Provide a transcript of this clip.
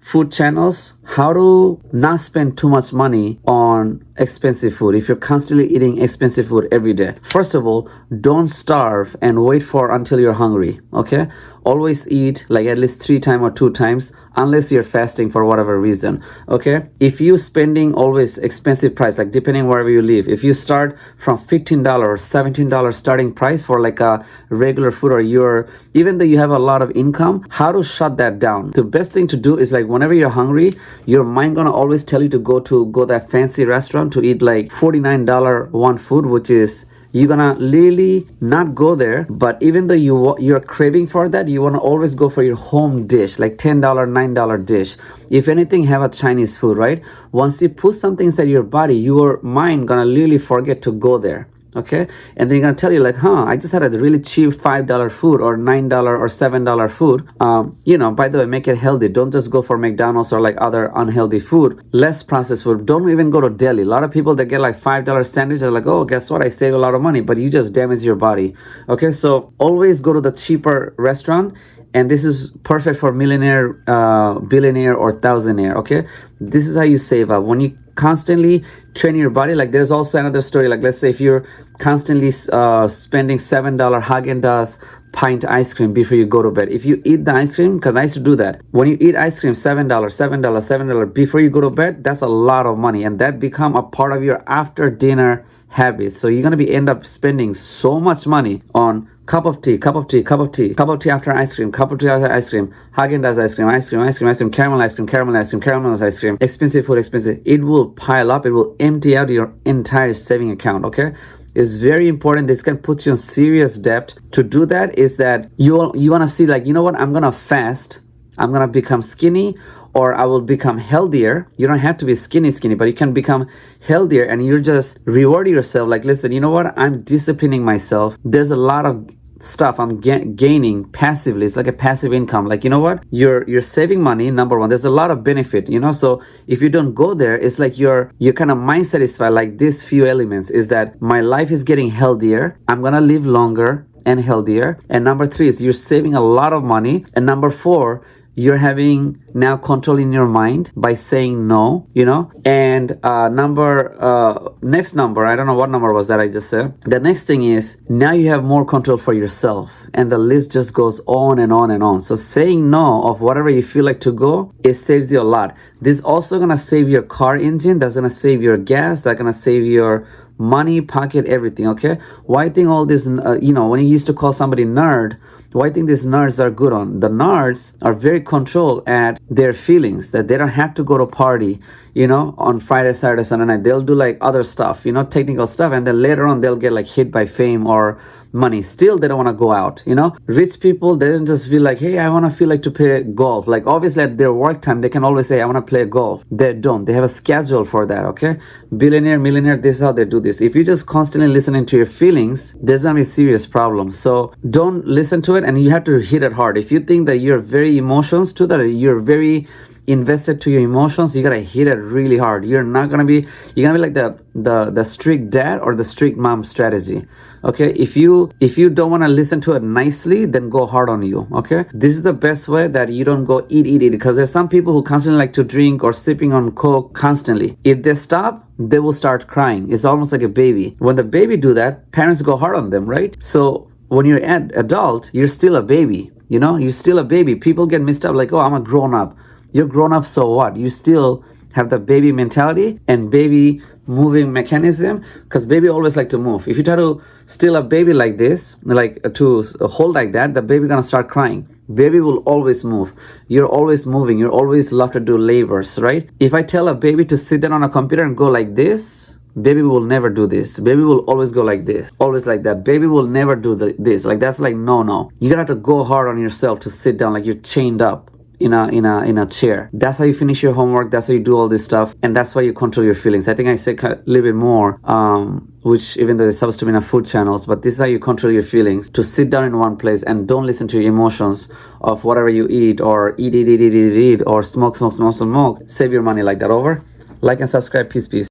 food channels, how to not spend too much money on expensive food if you're constantly eating expensive food every day. First of all, don't starve and wait for until you're hungry. Okay, always eat like at least 3 times or 2 times, unless you're fasting for whatever reason. Okay, if you spending always expensive price, like depending wherever you live, if you start from $15 $17 starting price for like a regular food, or you're, even though you have a lot of income, how to shut that down. The best thing to do is like whenever you're hungry, your mind gonna always tell you to go that fancy restaurant to eat like $49 one food, which is, you're gonna really not go there. But even though you're craving for that, you want to always go for your home dish, like $10 $9 dish. If anything, have a Chinese food, right? Once you put something inside your body, your mind gonna really forget to go there. Okay, and then you're gonna tell you like, I just had a really cheap $5 food or $9 or $7 food. By the way, make it healthy. Don't just go for McDonald's or like other unhealthy food. Less processed food. Don't even go to deli. A lot of people that get like $5 sandwich are like, oh, guess what, I save a lot of money, but you just damage your body. Okay, so always go to the cheaper restaurant. And this is perfect for millionaire, billionaire, or thousandaire. Okay, this is how you save up. When you constantly train your body, like there's also another story. Like let's say if you're constantly spending $7 Haagen-Dazs pint ice cream before you go to bed. If you eat the ice cream, because I used to do that. When you eat ice cream, $7 before you go to bed, that's a lot of money, and that become a part of your after dinner habits. So you're gonna end up spending so much money on cup of tea after ice cream, Haagen-Dazs ice cream, caramel ice cream, expensive food, it will pile up. It will empty out your entire saving account. Okay, it's very important. This can put you in serious debt. To do that is that you want to see like, you know what, I'm gonna fast, I'm gonna become skinny, or I will become healthier. You don't have to be skinny, but you can become healthier, and you're just rewarding yourself. Like, listen, you know what? I'm disciplining myself. There's a lot of stuff I'm gaining passively. It's like a passive income. Like, you know what? You're saving money, number one. There's a lot of benefit, so if you don't go there, it's like your kind of mind satisfied. Like these few elements is that my life is getting healthier. I'm gonna live longer and healthier. And number 3 is you're saving a lot of money. And number 4, you're having now control in your mind by saying no, and next number, I don't know what number was that I just said. The next thing is now you have more control for yourself, and the list just goes on and on and on. So saying no of whatever you feel like to go, it saves you a lot. This is also gonna save your car engine. That's gonna save your gas. That's gonna save your money, pocket, everything. Okay, why I think all this, when you used to call somebody nerd, why I think these nerds are good on? The nerds are very controlled at their feelings, that they don't have to go to party, on Friday, Saturday, Sunday night. They'll do like other stuff, technical stuff, and then later on they'll get like hit by fame or money. Still, they don't want to go out. Rich people, they don't just feel like, hey, I want to feel like to play golf. Like obviously at their work time, they can always say, I want to play golf. They don't. They have a schedule for that. Okay, billionaire, millionaire, this is how they do this. If you just constantly listening to your feelings, there's gonna be serious problems. So don't listen to it, and you have to hit it hard. If you think that you're very emotions to that, you're very invested to your emotions, you gotta hit it really hard. You're gonna be like the strict dad or the strict mom strategy. Okay, if you don't want to listen to it nicely, then go hard on you. Okay, this is the best way that you don't go eat, because there's some people who constantly like to drink or sipping on Coke constantly. If they stop, they will start crying. It's almost like a baby. When the baby do that, parents go hard on them, right? So when you're an adult, you're still a baby. You're still a baby. People get messed up like, oh, I'm a grown up. You're grown up, so what? You still have the baby mentality and baby moving mechanism, because baby always like to move. If you try to steal a baby like this, like to hold like that, the baby gonna start crying. Baby will always move. You're always moving. You're always love to do labors, right? If I tell a baby to sit down on a computer and go like this, baby will never do this. Baby will always go like this, always like that. Baby will never do this. Like that's like no. You gotta have to go hard on yourself to sit down like you're chained up in a chair. That's how you finish your homework. That's how you do all this stuff, and that's why you control your feelings. I think I said a little bit more, which even though it's supposed to be in a food channels, but this is how you control your feelings, to sit down in one place and don't listen to your emotions of whatever you eat or eat or smoke. Save your money like that. Over. Like and subscribe. Peace.